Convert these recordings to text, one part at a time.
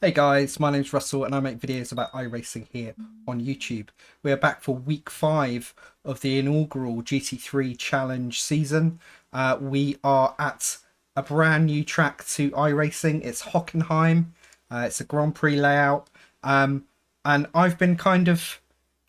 Hey guys, my name's Russell and I make videos about iRacing here on YouTube. We're back for week 5 of the inaugural GT3 Challenge season. We are at a brand new track to iRacing. It's Hockenheim. It's a Grand Prix layout. And I've been kind of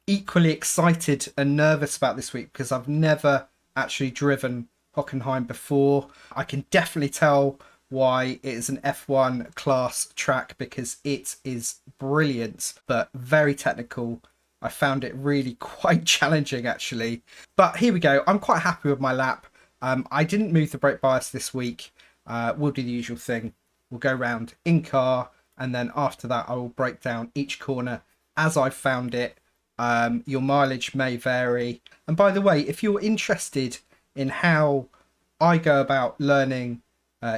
equally excited and nervous about this week because I've never actually driven Hockenheim before. I can definitely tell why it is an F1 class track because it is brilliant but very technical. I found it really quite challenging actually. But here we go. I'm quite happy with my lap. I didn't move the brake bias this week. We'll do the usual thing. We'll go around in car and then after that I will break down each corner as I've found it. Your mileage may vary. And by the way, if you're interested in how I go about learning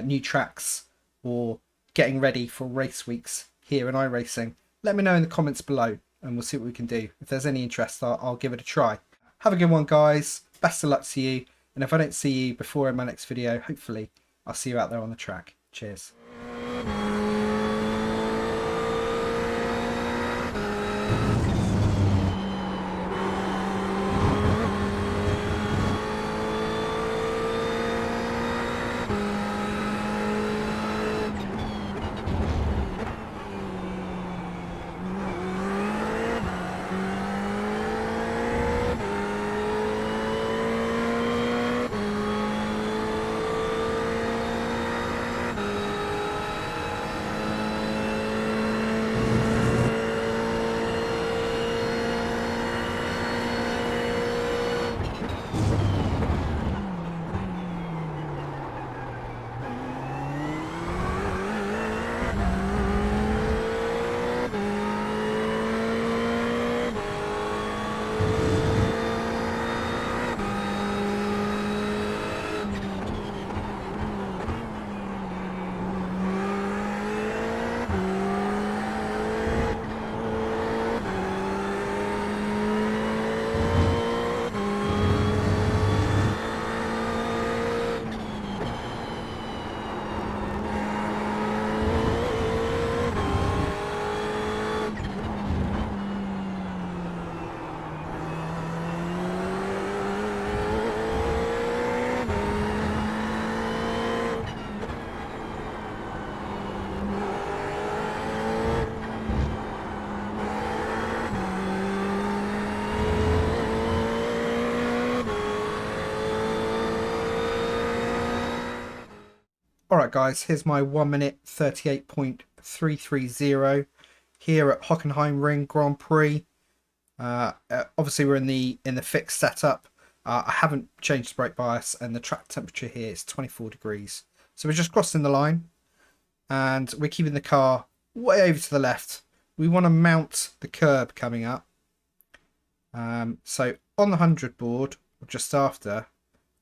new tracks or getting ready for race weeks here in iRacing, let me know in the comments below and we'll see what we can do. If there's any interest, I'll give it a try. Have a good one, guys. Best of luck to you. And if I don't see you before in my next video, hopefully I'll see you out there on the track. Cheers. Alright guys, here's my 1 minute 38.330 here at Hockenheimring Grand Prix. Obviously we're in the fixed setup. I haven't changed the brake bias and the track temperature here is 24 degrees. So we're just crossing the line and we're keeping the car way over to the left. We want to mount the curb coming up. So on the 100 board, or just after,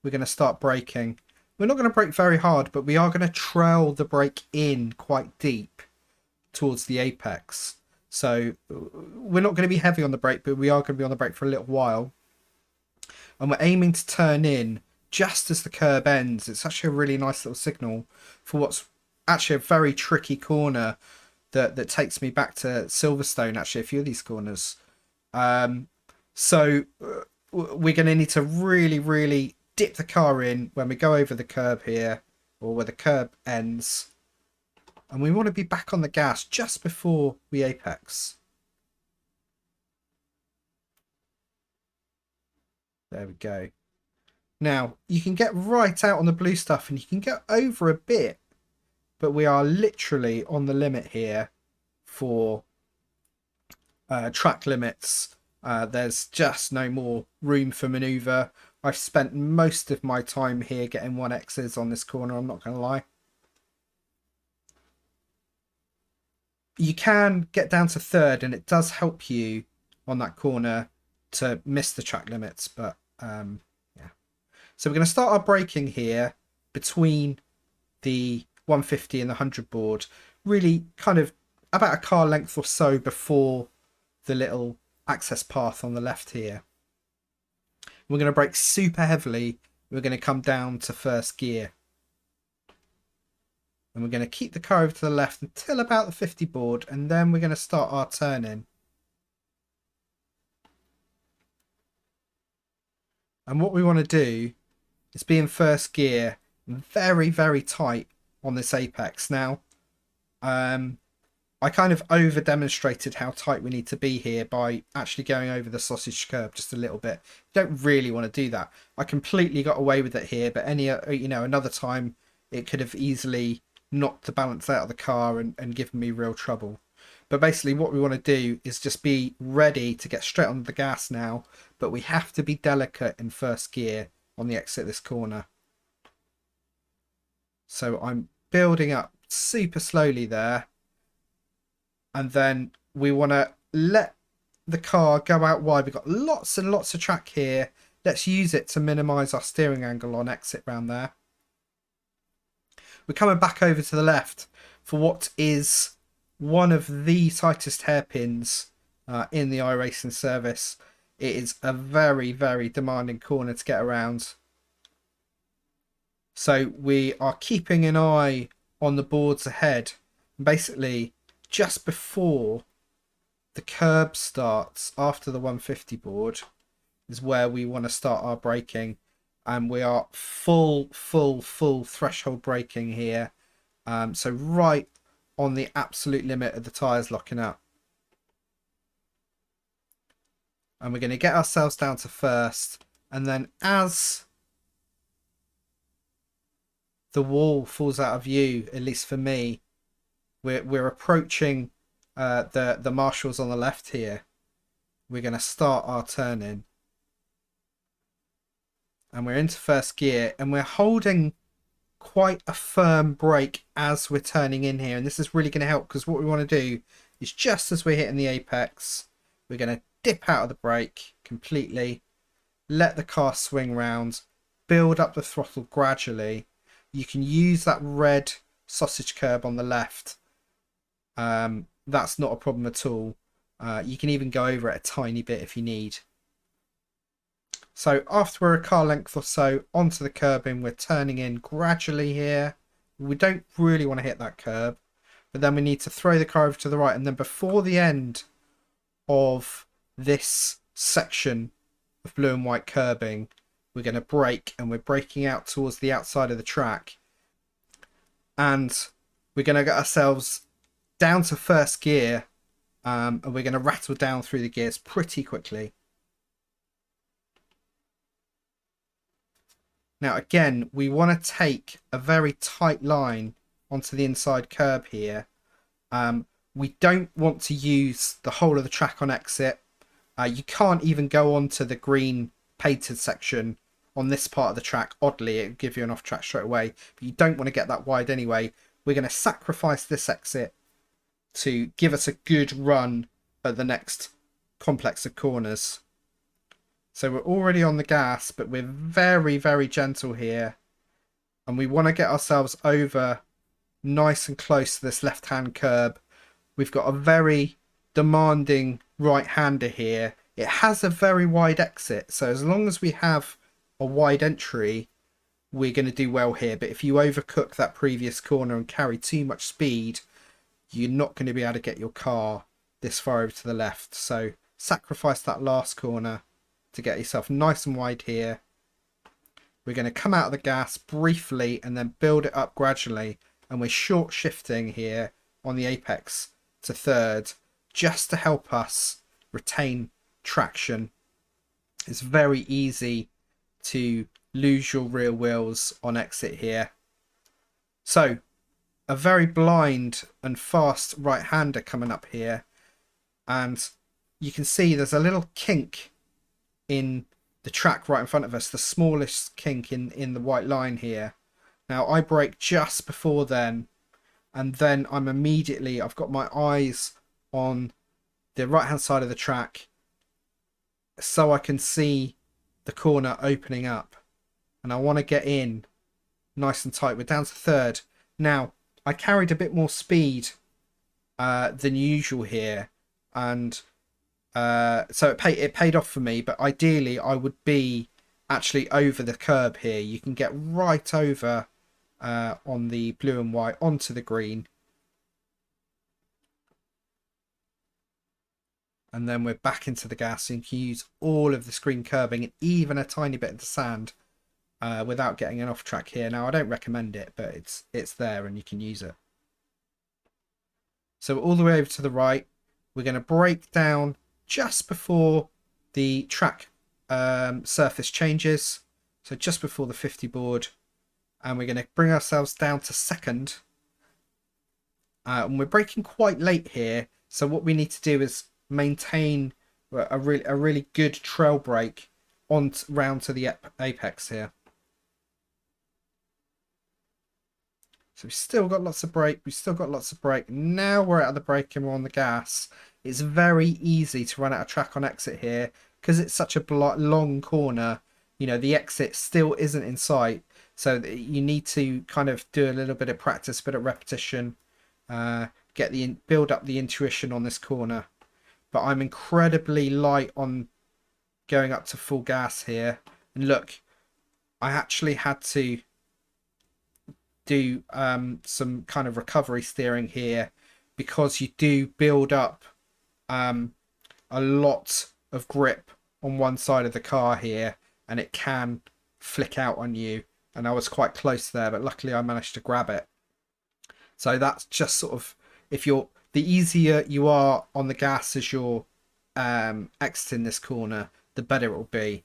we're going to start braking. We're not going to brake very hard, but we are going to trail the brake in quite deep towards the apex. So we're not going to be heavy on the brake, but we are going to be on the brake for a little while. And we're aiming to turn in just as the curb ends. It's actually a really nice little signal for what's actually a very tricky corner that takes me back to Silverstone, actually, a few of these corners. So we're going to need to really dip the car in when we go over the curb here, or where the curb ends, and we want to be back on the gas just before we apex. There we go. Now you can get right out on the blue stuff and you can get over a bit, but we are literally on the limit here for track limits. There's just no more room for maneuver. I've spent most of my time here getting 1Xs on this corner, I'm not going to lie. You can get down to third and it does help you on that corner to miss the track limits, but yeah. So we're going to start our braking here between the 150 and the 100 board, really kind of about a car length or so before the little access path on the left here. We're going to brake super heavily. We're going to come down to first gear. And we're going to keep the car over to the left until about the 50 board, and then we're going to start our turning. And what we want to do is be in first gear, very, very tight on this apex. Now, I kind of over demonstrated how tight we need to be here by actually going over the sausage curb just a little bit. You don't really want to do that. I completely got away with it here, but another time it could have easily knocked the balance out of the car and given me real trouble. But basically what we want to do is just be ready to get straight on the gas now, but we have to be delicate in first gear on the exit of this corner. So I'm building up super slowly there. And then we want to let the car go out wide. We've got lots and lots of track here. Let's use it to minimize our steering angle on exit round there. We're coming back over to the left for what is one of the tightest hairpins in the iRacing service. It is a very, very demanding corner to get around. So we are keeping an eye on the boards ahead. Basically, just before the curb starts, after the 150 board, is where we want to start our braking. And we are full threshold braking here. So right on the absolute limit of the tyres locking up. And we're going to get ourselves down to first. And then as the wall falls out of view, at least for me, we're approaching the marshals on the left here. We're going to start our turning. And we're into first gear. And we're holding quite a firm brake as we're turning in here. And this is really going to help, because what we want to do is just as we're hitting the apex, we're going to dip out of the brake completely. Let the car swing round. Build up the throttle gradually. You can use that red sausage curb on the left. That's not a problem at all. You can even go over it a tiny bit if you need. So after we're a car length or so onto the curbing, we're turning in gradually here. We don't really want to hit that curb, but then we need to throw the car over to the right. And then before the end of this section of blue and white curbing, we're going to brake, and we're braking out towards the outside of the track. And we're going to get ourselves down to first gear, and we're going to rattle down through the gears pretty quickly. Now again, we want to take a very tight line onto the inside curb here. We don't want to use the whole of the track on exit. You can't even go onto the green painted section on this part of the track. Oddly, it'll give you an off track straight away, but you don't want to get that wide anyway. We're going to sacrifice this exit to give us a good run at the next complex of corners. So we're already on the gas, but we're very, very gentle here. And we want to get ourselves over nice and close to this left-hand curb. We've got a very demanding right-hander here. It has a very wide exit. So as long as we have a wide entry, we're going to do well here. But if you overcook that previous corner and carry too much speed, you're not going to be able to get your car this far over to the left. So sacrifice that last corner to get yourself nice and wide here. We're going to come out of the gas briefly and then build it up gradually. And we're short shifting here on the apex to third just to help us retain traction. It's very easy to lose your rear wheels on exit here. So a very blind and fast right-hander coming up here. And you can see there's a little kink in the track right in front of us, the smallest kink in the white line here. Now I brake just before then, and then I've got my eyes on the right hand side of the track so I can see the corner opening up, and I want to get in nice and tight. We're down to third. Now I carried a bit more speed than usual here, and so it paid off for me. But ideally I would be actually over the curb here. You can get right over on the blue and white onto the green. And then we're back into the gas, so you can use all of the screen curbing and even a tiny bit of the sand without getting an off track here. Now, I don't recommend it, but it's there and you can use it. So all the way over to the right, we're going to brake down just before the track surface changes. So just before the 50 board. And we're going to bring ourselves down to second. And we're braking quite late here. So what we need to do is maintain a really good trail brake on round to the apex here. So we've still got lots of brake. We've still got lots of brake. Now we're out of the brake and we're on the gas. It's very easy to run out of track on exit here because it's such a long corner. You know, the exit still isn't in sight. So you need to kind of do a little bit of practice, a bit of repetition, build up the intuition on this corner. But I'm incredibly light on going up to full gas here. And look, I actually had to do some kind of recovery steering here because you do build up a lot of grip on one side of the car here and it can flick out on you. And I was quite close there, but luckily I managed to grab it. So that's just sort of, the easier you are on the gas as you're exiting this corner, the better it will be.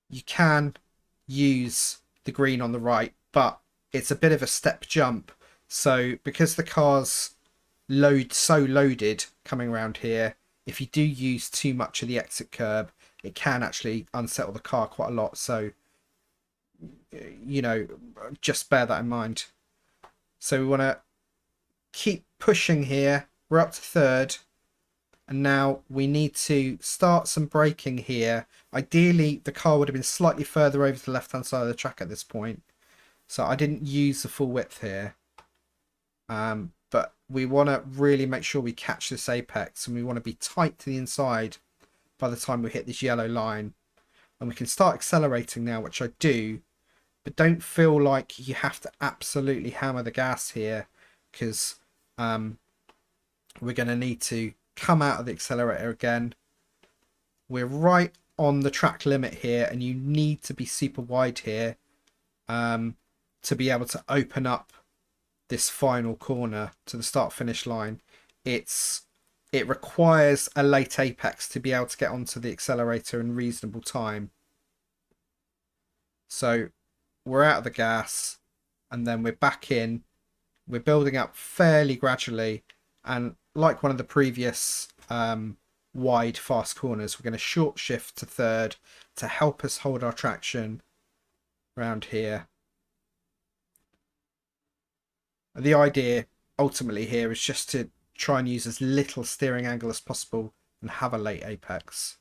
You can use the green on the right, but it's a bit of a step jump. So because the car's so loaded coming around here, if you do use too much of the exit curb, it can actually unsettle the car quite a lot. So, you know, just bear that in mind. So we want to keep pushing here. We're up to third. And now we need to start some braking here. Ideally, the car would have been slightly further over to the left-hand side of the track at this point. So I didn't use the full width here. But we want to really make sure we catch this apex. And we want to be tight to the inside by the time we hit this yellow line. And we can start accelerating now, which I do. But don't feel like you have to absolutely hammer the gas here. Because we're going to need to come out of the accelerator again. We're right on the track limit here. And you need to be super wide here. To be able to open up this final corner to the start finish line. It requires a late apex to be able to get onto the accelerator in reasonable time. So we're out of the gas and then we're back in. We're building up fairly gradually, and like one of the previous wide fast corners, we're going to short shift to third to help us hold our traction around here. The idea ultimately here is just to try and use as little steering angle as possible and have a late apex.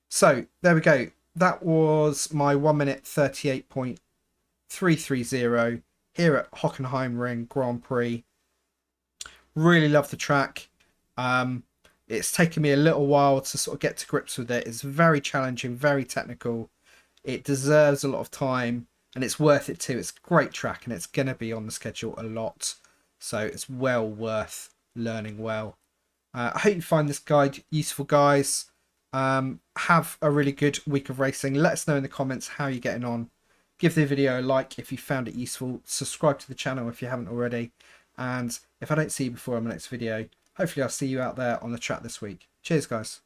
So there we go. That was my 1 minute 38.330 here at Hockenheimring Grand Prix. Really love the track. It's taken me a little while to sort of get to grips with it. It's very challenging, very technical. It deserves a lot of time. And it's worth it too. It's a great track and it's going to be on the schedule a lot. So it's well worth learning well. I hope you find this guide useful, guys. Have a really good week of racing. Let us know in the comments how you're getting on. Give the video a like if you found it useful. Subscribe to the channel if you haven't already. And if I don't see you before on my next video, hopefully I'll see you out there on the track this week. Cheers, guys.